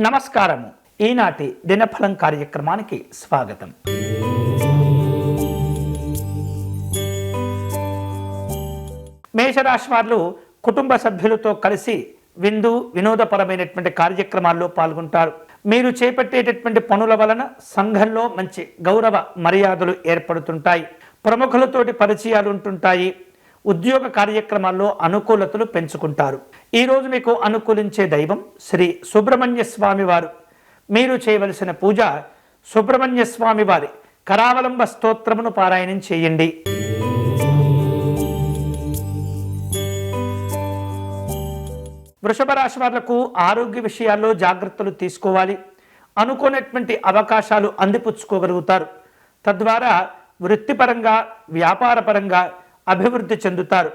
నమస్కారము. ఈనాటి దినఫలం కార్యక్రమానికి స్వాగతం. మేషరాశి వారు కుటుంబ సభ్యులతో కలిసి విందు వినోదపరమైనటువంటి కార్యక్రమాల్లో పాల్గొంటారు. మీరు చేపట్టేటటువంటి పనుల వలన సంఘంలో మంచి గౌరవ మర్యాదలు ఏర్పడుతుంటాయి. ప్రముఖులతోటి పరిచయాలు ఉంటుంటాయి. ఉద్యోగ కార్యక్రమాల్లో అనుకూలతలు పెంచుకుంటారు. ఈరోజు మీకు అనుకూలించే దైవం శ్రీ సుబ్రహ్మణ్య స్వామి వారు. మీరు చేయవలసిన పూజ సుబ్రహ్మణ్య స్వామి వారి కరావలంబ స్తోత్రమును పారాయణం చేయండి. వృషభ రాశి వాళ్లకు ఆరోగ్య విషయాల్లో జాగ్రత్తలు తీసుకోవాలి. అనుకోనటువంటి అవకాశాలు అందిపుచ్చుకోగలుగుతారు. తద్వారా వృత్తిపరంగా వ్యాపారపరంగా అభివృద్ధి చెందుతారు.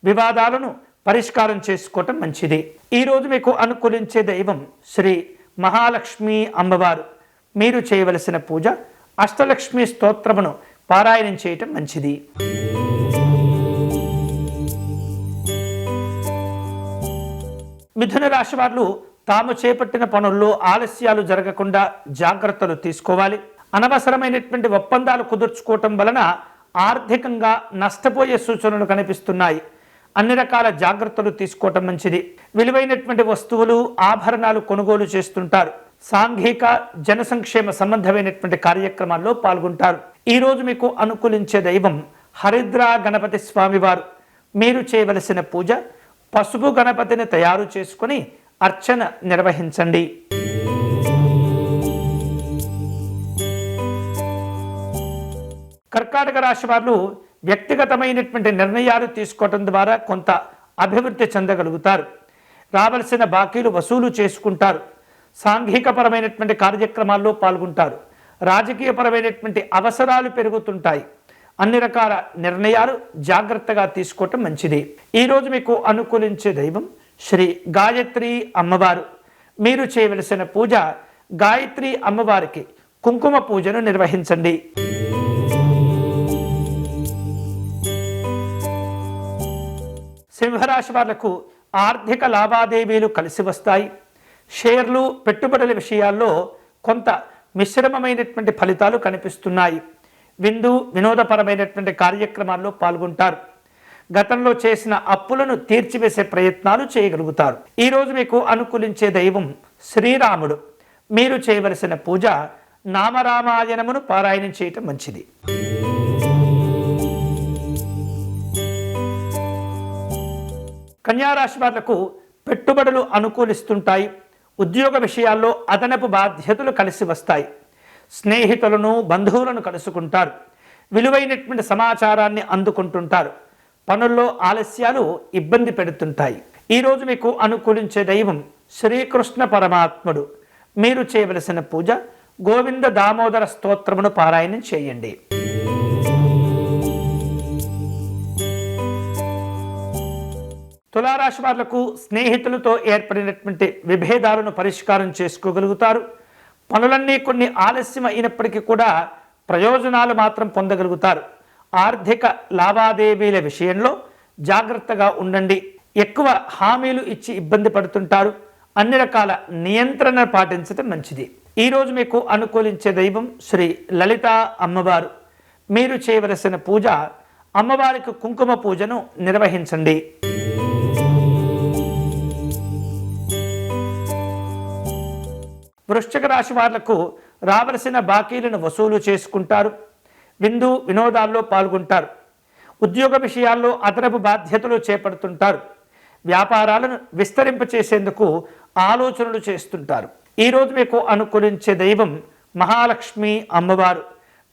వివాదాలను పరిష్కారం చేసుకోవటం మంచిది. ఈరోజు మీకు అనుకూలించే దైవం శ్రీ మహాలక్ష్మి అమ్మవారు. మీరు చేయవలసిన పూజ అష్టలక్ష్మి స్తోత్రమును పారాయణం చేయటం మంచిది. మిథున రాశి వారు తాము చేపట్టిన పనుల్లో ఆలస్యాలు జరగకుండా జాగ్రత్తలు తీసుకోవాలి. అనవసరమైనటువంటి ఒప్పందాలు కుదుర్చుకోవటం వలన ఆర్థికంగా నష్టపోయే సూచనలు కనిపిస్తున్నాయి. అన్ని రకాల జాగ్రత్తలు తీసుకోవటం మంచిది. విలువైనటువంటి వస్తువులు ఆభరణాలు కొనుగోలు చేస్తుంటారు. సాంఘిక జన సంక్షేమ సంబంధమైనటువంటి కార్యక్రమాల్లో పాల్గొంటారు. ఈరోజు మీకు అనుకూలించే దైవం హరిద్రా గణపతి స్వామివారు. మీరు చేయవలసిన పూజ పసుపు గణపతిని తయారు చేసుకుని అర్చన నిర్వహించండి. కర్కాటక రాశి వారు వ్యక్తిగతమైనటువంటి నిర్ణయాలు తీసుకోవటం ద్వారా కొంత అభివృద్ధి చెందగలుగుతారు. రావలసిన బాకీలు వసూలు చేసుకుంటారు. సాంఘికపరమైనటువంటి కార్యక్రమాల్లో పాల్గొంటారు. రాజకీయపరమైనటువంటి అవసరాలు పెరుగుతుంటాయి. అన్ని రకాల నిర్ణయాలు జాగ్రత్తగా తీసుకోవటం మంచిది. ఈరోజు మీకు అనుకూలించే దైవం శ్రీ గాయత్రి అమ్మవారు. మీరు చేయవలసిన పూజ గాయత్రి అమ్మవారికి కుంకుమ పూజను నిర్వహించండి. సింహరాశి వాళ్లకు ఆర్థిక లావాదేవీలు కలిసి వస్తాయి. షేర్లు పెట్టుబడుల విషయాల్లో కొంత మిశ్రమమైనటువంటి ఫలితాలు కనిపిస్తున్నాయి. విందు వినోదపరమైనటువంటి కార్యక్రమాల్లో పాల్గొంటారు. గతంలో చేసిన అప్పులను తీర్చివేసే ప్రయత్నాలు చేయగలుగుతారు. ఈరోజు మీకు అనుకూలించే దైవం శ్రీరాముడు. మీరు చేయవలసిన పూజ నామరామాయణమును పారాయణం చేయటం మంచిది. కన్యారాశి వాళ్లకు పెట్టుబడులు అనుకూలిస్తుంటాయి. ఉద్యోగ విషయాల్లో అదనపు బాధ్యతలు కలిసి వస్తాయి. స్నేహితులను బంధువులను కలుసుకుంటారు. విలువైనటువంటి సమాచారాన్ని అందుకుంటుంటారు. పనుల్లో ఆలస్యాలు ఇబ్బంది పెడుతుంటాయి. ఈరోజు మీకు అనుకూలించే దైవం శ్రీకృష్ణ పరమాత్ముడు. మీరు చేయవలసిన పూజ గోవింద దామోదర స్తోత్రమును పారాయణం చేయండి. తులారాశి వాళ్లకు స్నేహితులతో ఏర్పడినటువంటి విభేదాలను పరిష్కారం చేసుకోగలుగుతారు. పనులన్నీ కొన్ని ఆలస్యం అయినప్పటికీ కూడా ప్రయోజనాలు మాత్రం పొందగలుగుతారు. ఆర్థిక లావాదేవీల విషయంలో జాగ్రత్తగా ఉండండి. ఎక్కువ హామీలు ఇచ్చి ఇబ్బంది పడుతుంటారు. అన్ని రకాల నియంత్రణ పాటించడం మంచిది. ఈరోజు మీకు అనుకూలించే దైవం శ్రీ లలిత అమ్మవారు. మీరు చేయవలసిన పూజ అమ్మవారికి కుంకుమ పూజను నిర్వహించండి. వృశ్చిక రాశి వాళ్లకు రావలసిన బాకీలను వసూలు చేసుకుంటారు. విందు వినోదాల్లో పాల్గొంటారు. ఉద్యోగ విషయాల్లో అదనపు బాధ్యతలు చేపడుతుంటారు. వ్యాపారాలను విస్తరింపచేసేందుకు ఆలోచనలు చేస్తుంటారు. ఈరోజు మీకు అనుకూలించే దైవం మహాలక్ష్మి అమ్మవారు.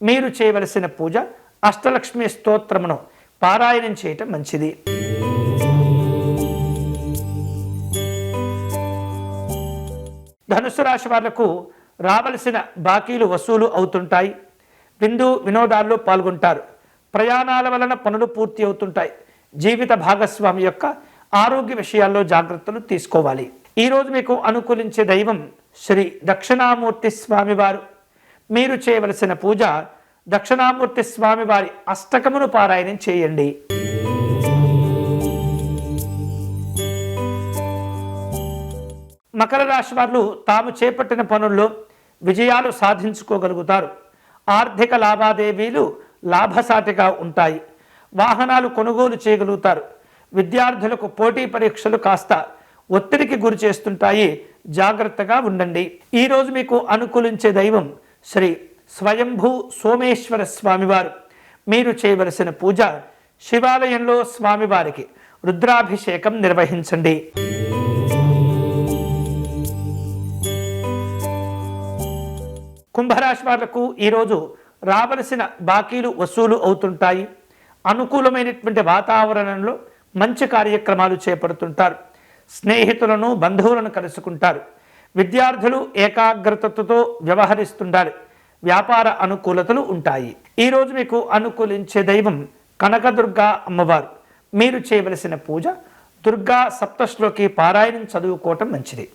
మీరు చేయవలసిన పూజ అష్టలక్ష్మి స్తోత్రమును పారాయణం చేయటం మంచిది. ధనుసు రాశి వాళ్లకు రావలసిన బాకీలు వసూలు అవుతుంటాయి. విందు వినోదాల్లో పాల్గొంటారు. ప్రయాణాల వలన పనులు పూర్తి అవుతుంటాయి. జీవిత భాగస్వామి యొక్క ఆరోగ్య విషయాల్లో జాగ్రత్తలు తీసుకోవాలి. ఈరోజు మీకు అనుకూలించే దైవం శ్రీ దక్షిణామూర్తి స్వామివారు. మీరు చేయవలసిన పూజ దక్షిణామూర్తి స్వామివారి అష్టకమును పారాయణం చేయండి. మకర రాశి వారు తాము చేపట్టిన పనుల్లో విజయాలు సాధించుకోగలుగుతారు. ఆర్థిక లావాదేవీలు లాభసాటిగా ఉంటాయి. వాహనాలు కొనుగోలు చేయగలుగుతారు. విద్యార్థులకు పోటీ పరీక్షలు కాస్త ఒత్తిడికి గురి చేస్తుంటాయి, జాగ్రత్తగా ఉండండి. ఈరోజు మీకు అనుకూలించే దైవం శ్రీ స్వయంభూ సోమేశ్వర స్వామివారు. మీరు చేయవలసిన పూజ శివాలయంలో స్వామివారికి రుద్రాభిషేకం నిర్వహించండి. కుంభరాశి వాళ్లకు ఈరోజు రావలసిన బాకీలు వసూలు అవుతుంటాయి. అనుకూలమైనటువంటి వాతావరణంలో మంచి కార్యక్రమాలు చేపడుతుంటారు. స్నేహితులను బంధువులను కలుసుకుంటారు. విద్యార్థులు ఏకాగ్రతతో వ్యవహరిస్తుంటారు. వ్యాపార అనుకూలతలు ఉంటాయి. ఈరోజు మీకు అనుకూలించే దైవం కనకదుర్గా అమ్మవారు. మీరు చేయవలసిన పూజ దుర్గా సప్తశ్లోకి పారాయణం చదువుకోవటం మంచిది.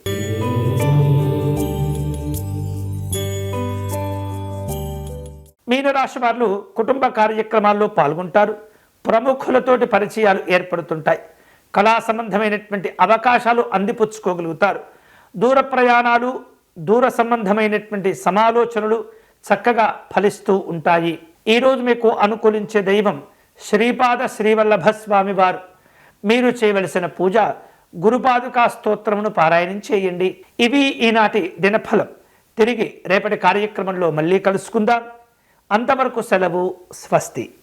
మీనరాశి వారు కుటుంబ కార్యక్రమాల్లో పాల్గొంటారు. ప్రముఖులతోటి పరిచయాలు ఏర్పడుతుంటాయి. కళా సంబంధమైనటువంటి అవకాశాలు అందిపుచ్చుకోగలుగుతారు. దూర ప్రయాణాలు, దూర సంబంధమైనటువంటి సమాలోచనలు చక్కగా ఫలిస్తూ ఉంటాయి. ఈరోజు మీకు అనుకూలించే దైవం శ్రీపాద శ్రీవల్లభ స్వామి వారు. మీరు చేయవలసిన పూజ గురుపాదుకా స్తోత్రమును పారాయణం చేయండి. ఇవి ఈనాటి దినఫలం. తిరిగి రేపటి కార్యక్రమంలో మళ్ళీ కలుసుకుందాం. అంతవరకు సెలవు. స్వస్తి.